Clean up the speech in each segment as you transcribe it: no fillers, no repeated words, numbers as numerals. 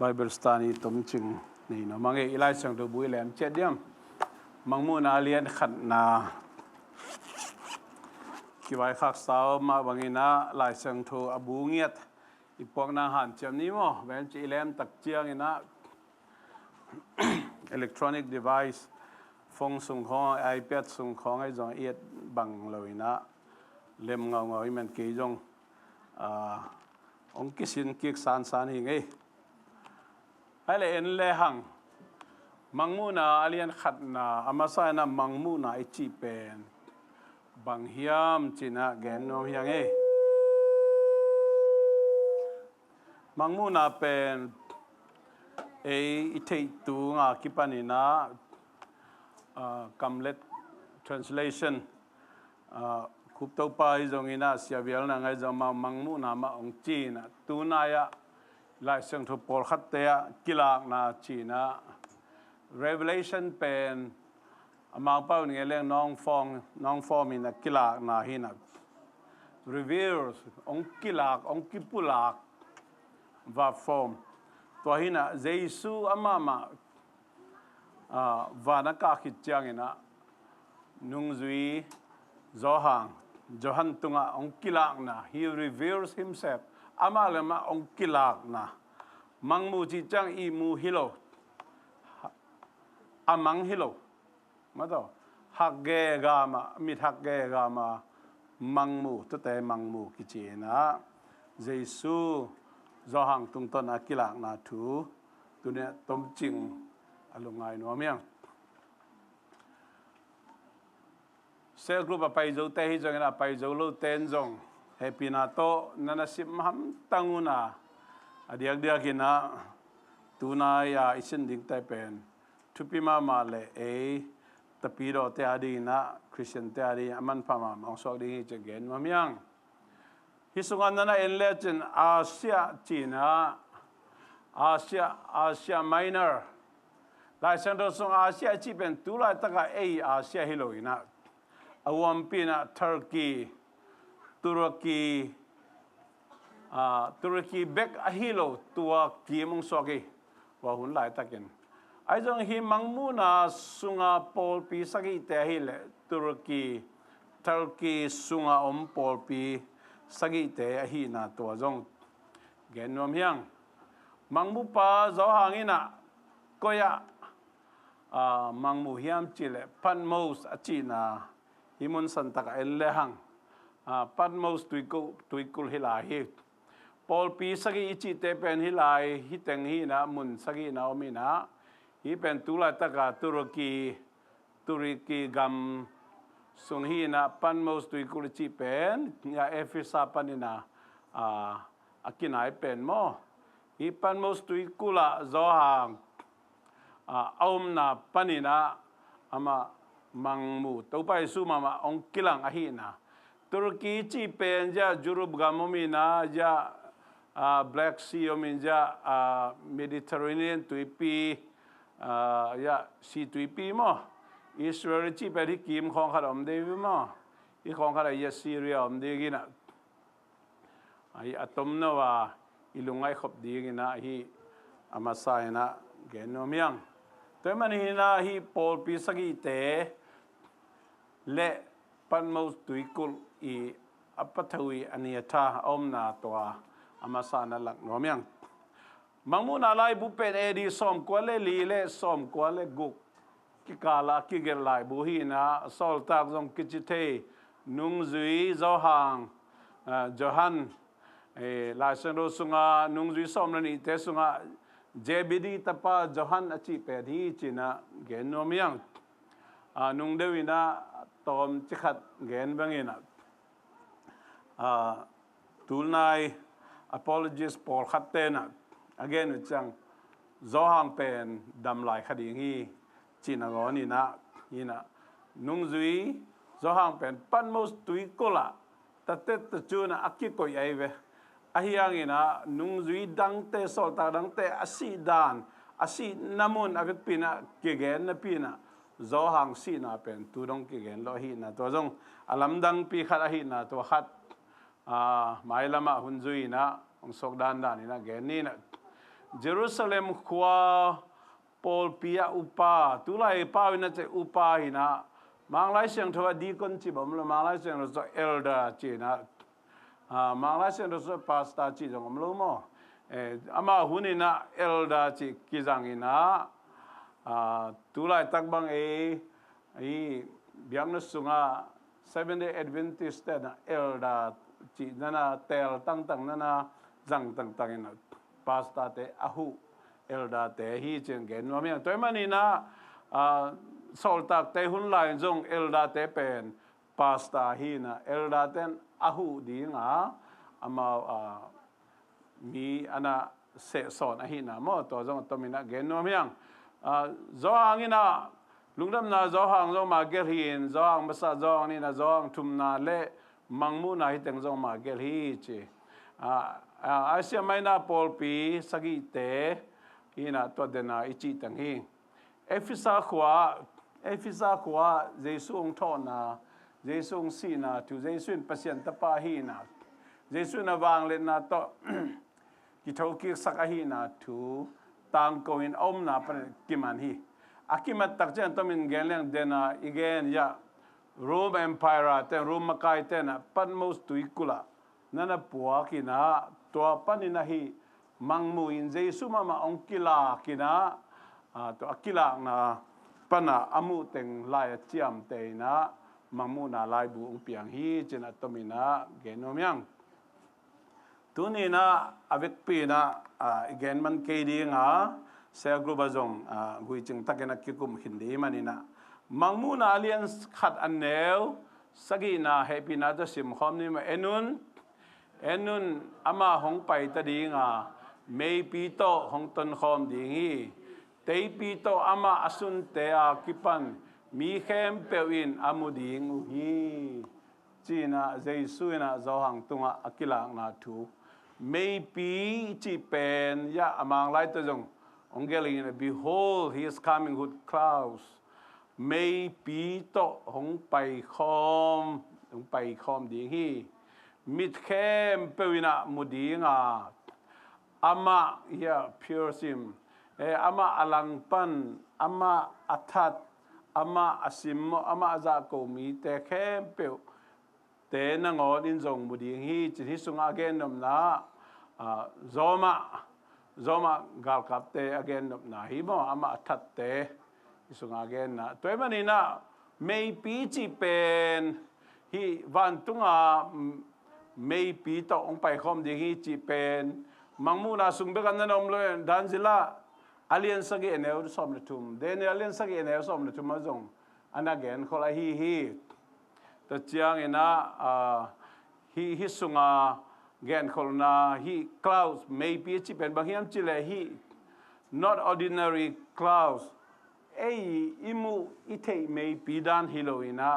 Bible study tom ching ni no mange ilai sang do bui lem che diam mangmu na lian khat na ki wai khak sao ma bangina lai sang tho abu ngiat ipok na han chem ni mo ven chi lem tak chiang ina electronic device phone sung khong ipad sung khong ai jong iet bang loina lem ngau ngau men ki jong ong kisin kik san san hi ngai ai le en le hang mangmu na alian khat na amasa na mangmu na ichi pen bang hiam china gen no hiang e mangmu na pen e itei tu nga kipanina kamlet translation kup to pa jong ina siavial na ngai jong mangmu na ma ong chi na tu na ya lai sang thu por khat te kilak na china revelation pen amang pau ni leng nong form in a kilak na hina reveals ong kilak ong kipulak va form to hina jesu amama va na ka khit chang ina nung zui zohang johan tunga ong kilak na he reveals himself amalama ong kilak na mangmu chi chang I mu hilo amang hilo mato hagge gama mit hagge gama mangmu to te mangmu ki chi na jesu zohang tung ton akilak na thu tune tom ching alungai no miang se group pai zo te hi jong na pai zo lo ten jong happy na to nana sim ham tanguna adiak dia kina tuna ya isin ding tai pen thupi ma le e tapiro te adi na christian te adi aman phama mong sok ding che gen ma myang hisungan na en legend asia china asia minor lai sang do song asia chi pen tu la ta ka e asia hiloina awam pina Turkey back a hilo tua kimong soki wa hun lai takin ai jong hi mangmu na sunga Paupi sagi te hile Turkey sunga Paupi sagi te hi na to jong gen nom hiang mangmu pa zo hangina koya mangmu hiam chile pan mos achina himun santaka elle hang pan mos tuikul hilahi Paupi sagi ichi te pen hilai hiteng hi na mun sagi na omina hi pen tula taka Turkey gam sung hi na pan mos tuikul ichi pen ya efisa panina akinai pen mo hi pan mos tuikula zohang aum na panina ama mangmu topai su mama ong kilang ahina Turkey chi pen ja Jurub gamomina ja Black Sea ominja Mediterranean tuipi ya si tuipi mo Israel chi pe hi kim khong khat om de mo I khong khat ya Syria om de gina ai atom na wa ilungai khop de gina hi amasai na genomiang to man hi na hi Paupi sagi te le pan mos tuikul I apathawi aniatha om na toa amasana lak nomiang mangmu na lai bu pen edi som kwale li le som kwale guk kikala kiger lai bu hi na sol tak jong kichite nung zui zohang johan la sendo sunga nung zui som ni te sunga jebidi tapa johan achi pe hi china gen nomiang nung dewina tom chikhat gen bangina tulnai apologies por khatena again chang zohang pen dam lai khading hi china ngoni na ina nungzui zohang pen pan mos tui kola tatet chuna akikoi aive ahiang ina nungzui dangte solta dangte asi dan asi namun agat pina kegen na pina zohang si na pen tudong kegen lo hi na to jong alam dang pi khat hi na to khat mai lama hunzui na ong sok dan dan ina gen ni na Jerusalem khwa Paupi upa tulai pawina che upa hina manglai siang thoa deacon chi bom lo manglai siang so elder chi na manglai siang so pastor chi jong lo mo ama hunina elder chi kizang ina tulai takbang biakna sunga 7-day Adventist na elder chi nana tel tang nana zang tang ina pastor te ahu elder te hi chen gen no miang toy manina sol tak te hun lai jong elder te pen pastor hi na elder ten ahu dinga ama mi ana se son a hi na mo to jong to mina gen no miang zo angina lungdam na zo hang zo ma gel hin zo hang masa zo ni na zo hang tum na le mangmu na hi teng zo ma gel hi chi Asia maina Paupi sagi te ina to dena ichi tang hi Efisa khwa Jesu ong tho na Jesu ong si na tu Jesu in pasien ta pa hi na Jesu na wang le na to ki thau ki sak a hi na tu tang ko in om na pa kiman hi akimat tak chen to min gen leng dena igen ya Rome Empire te Rome makai te na pan most tuikula nana puwa kina to panina hi mangmu in Jesu mama ong kila kina to akila na pana amu teng lai chiam te na mangmu na lai bu ong piang hi chena tomina genomiang tunina avek pi na again man kedi nga se group azong gui ching takena kikum hindi manina mangmu na alliance khat anel sagi na happy na to sim khom ni ma enun ama hong pai ta dinga mei pi to hong ton khom dingi tei pi to ama asun te a kipan mi khem pewin amuding hi china jesu na zo hang tunga akila na thu mei pi chi pen ya amang lai to jong ongeling behold he is coming with clouds mei pi to hong pai khom ding hi mit khem pewina mudinga ama ya pure sim ama alangpan ama athat ama asim ama aza ko mi te khem pe te na ngon in jong muding hi chi hi sunga again nom na zoma gal kap te again nom na hi mo ama athat te sunga again na toy manina mei pi chi pen hi van tunga mei pi to ong pai khom ding hi chi pen mangmu na sung be kan na nom lo dan zila alien sagi eneu som le tum den alien sagi eneu som le tum ma jong anagen khola hi to chiang ina hi sunga gen kholna hi clouds mei pi chi pen bang hiam chi le hi not ordinary clouds imu itei mei pi dan hiloina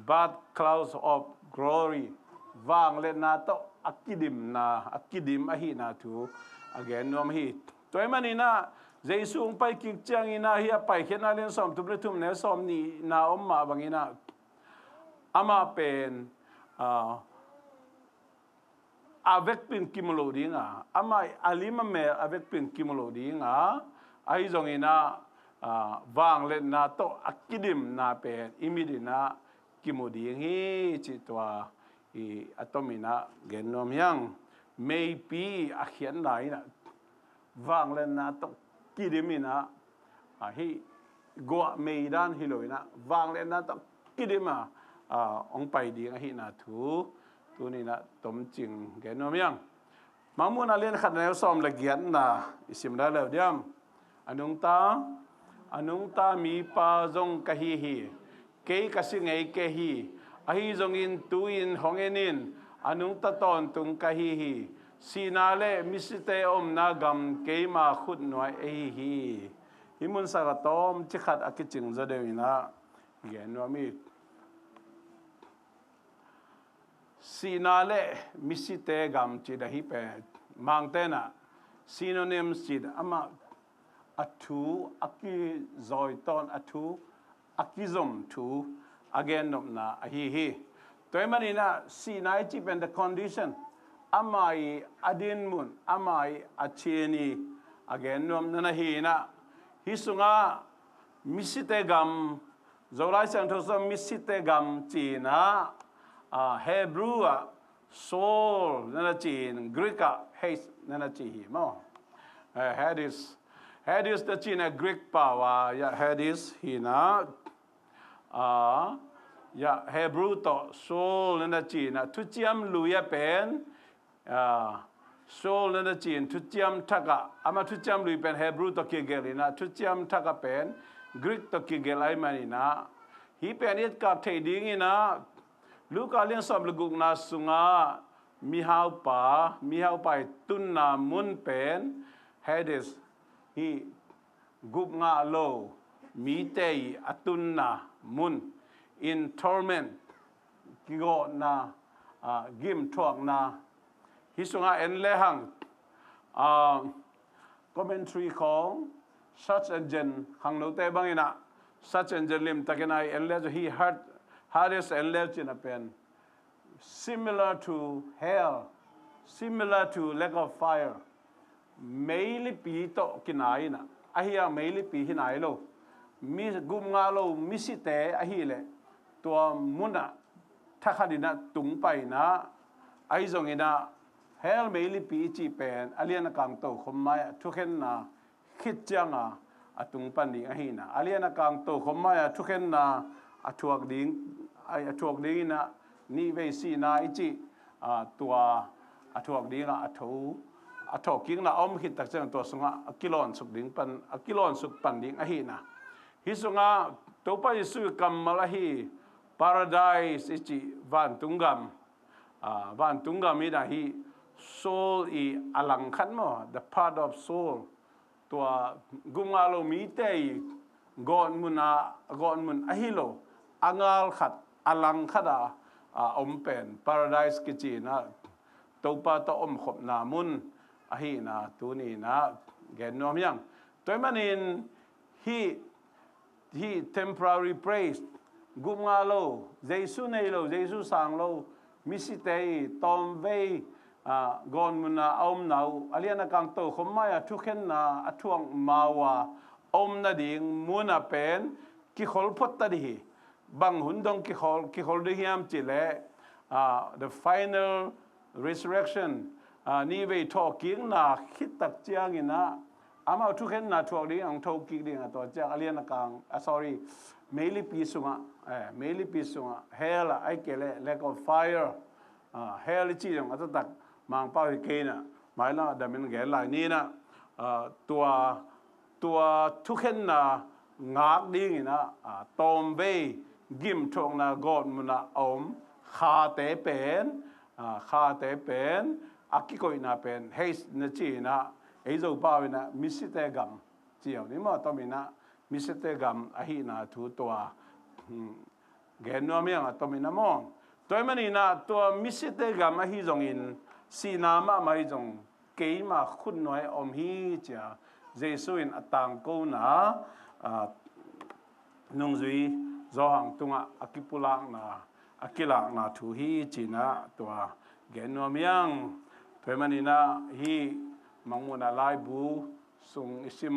but clouds of glory wang le na to akidim ahi na thu again nom hi toy manina Jesu ong pai kik chiang ina hi pai khen alen som tuble tum ne som ni na omma bangina ama pen avec pin kimulo dinga ama alima me avec pin kimulo dinga ai jong ina wang le na to akidim na pen imidina kimodi hi chi twa atomina genom yang maybe akhian lai na wang le na to kidimina hi go meidan hiloina wang le na to kidima ong pai ding hi na thu tu ni na tom ching genom yang mangmun alen khat na som la giat na isim da le diam anung ta mi pa jong ka hi ke ka singai ke hi ahi jong in tuin hongenin anung ta ton tung ka hi sinale misite om na gam ke ma khut noi hi himun sa ga tom chi khat akiching za deina gen no mi sinale misite gam chi da hi pe mangtena synonyms chi ama atu aki zoiton atu akizom tu again nom na hi toy manina sinai chi pen the condition amai adin mun amai acheni again nom na hi na hi sunga misite gam zolai sang tho so misite gam chi na Hebrew soul na chi Greek haste na chi hi mo Hades the China Greek power ya Hades hi na ya Hebrew to soul na China tu chiam lu ya pen soul na Chin tu chiam taka ama tu chiam lu pen Hebrew to kigelina tu chiam taka pen Greek to kigelai manina hi pen it ka thei ding ina lu ka lian som lu guk na sunga mi hau pa tun na mun pen Hades hi gup nga lo mi te atun na mun in torment kigo na gim thuak na hi sunga en le hang commentaryของ search engine hang no te bangina search engine lim takenai en le he heard Hades en le chin pen similar to hell similar to lake of fire meili pi to kinai na ahia meili pi hinai lo mi gum nga lo mi si te ahi le to muna thakadina tung pai na ai zong ina hell meili pi chi pen alian kang to khomaya thuken na khit changa atung pan ni ahi na alian kang to khomaya thuken na athuak ding ai athuak ding na ni ve si na ichi tua athuak ding a atho athok king na om hit tak chang to sunga akilon suk ding pan akilon suk pan ding a hi na hi sunga to pa isu kammala hi paradise ichi van tungam ida hi soul I alang khan mo the part of soul to gumalo mi te gon mun ahilo angal khat alang khada om pen paradise kichi na to pa to om khop na mun ahi na tu ni na gen nom yang toy manin he temporary praise gumalo jesu nei lo jesu sang lo misite tom ve gon muna om nau aliana kang to khomaya thuken na athuang mawa om na ding muna pen ki khol phot ta di bang hundong ki khol de hiam chile the final resurrection ni ve talking na khit tak chiang ina ama thuken na thuak ding ang thau ki ding to chang aliana kang sorry meili pi sunga hell ai kele lack of fire hell chi yong atatak mang pa ke na mai la da min ge lai ni na tua thuken na ngak ding ina tom ve gim thong na god muna om kha te pen akiko ina pen heis na chi na ei zo pa na misite gam chiao ni ma to mina misite gam ahi na thu tua gen no mi ang to mina mo toy mani na to misite gam ahi zong in si na ma mai zong ke ma khun noi om hi cha jesu in atang ko na nong zui zo hang tunga akipulang na akilak na thu hi china to gen no mi ang toy mani na hi mangmuna lai bu sung isim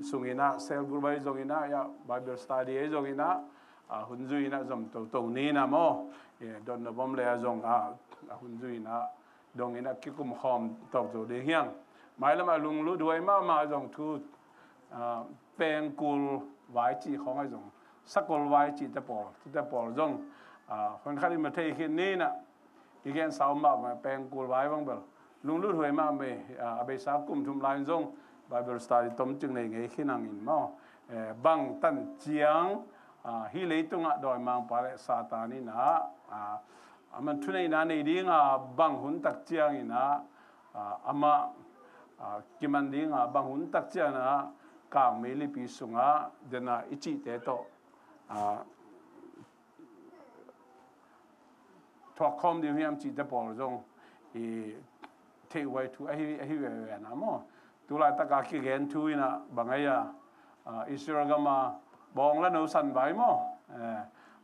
sungina sel gurbai zongina ya bible study e zongina hunzuina zom to ni na mo don no bom le zong hunzuina dongina kikum khom tok zo de hiang mai lama lung lu duai ma zong thu peng kul wai chi khong ai zong sakol wai chi te por zong hon khali ma thei khin ni na igen sao ma peng kul wai bang bel lung lu duai ma me abe sa kum thum lai zong bible study tom chung nei ngai khinang in mo bang tan chiang hi leitunga doi mang pare satani na aman thunei na nei dinga bang hun tak chiang ina ama kimandinga bang hun tak chiang na kang meli pi sunga dena ichi te to thokom di hiam chi te por jong I take away to ahi na mo tulai taka ki gen tuina bangaya Isragama bong la no san vai mo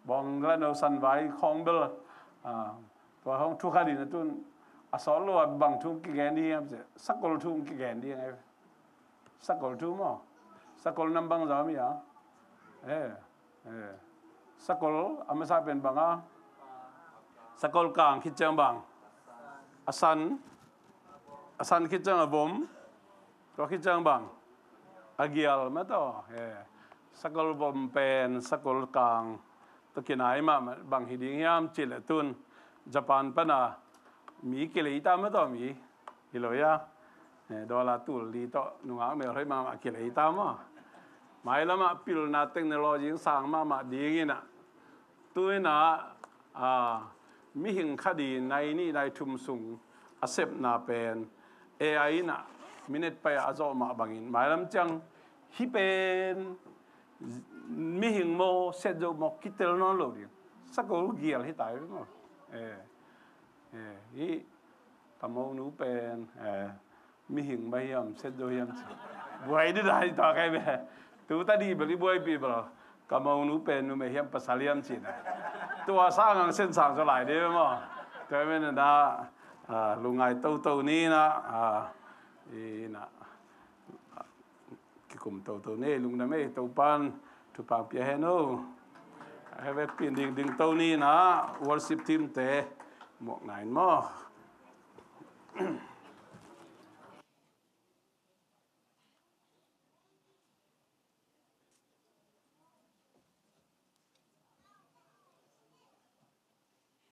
bong la no san vai khong bel to hong thu khali na tun asol lo bang thu ki gen di sakol thu ki gen di ngai sakol tu mo sakol nambang Zomi ya sakol amasa pen banga sakol kang kitjang bang asan kitjang abom ko kitjang bang agial ma to sakol bom pen sakol kang to kinai ma bang hiding yam chilatun Japan pana mi kile ita ma to mi hiloya dola tul di to nunga me roi ma kile ita ma mai lama pil na technology sang ma dingin na tuina mi hing khadi nai ni nai thum sung accept na pen AI na minute pa azo ma bangin mai lam chang hi pen mi hing mo set jo mo kitel no lo di sakol gial hi tai mo hi tamo nu pen mi hing mai yam set jo yam buai di dai to kai be tu tadi beli buai pi bro kamau nu pen nu me yam pasaliam chi na tua sang ang sen sang so lai de mo kai me na lungai tau ni na na kikum tau ni lungdam e Topan Topan piano have pin ding tau ni na worship team te mok nine mo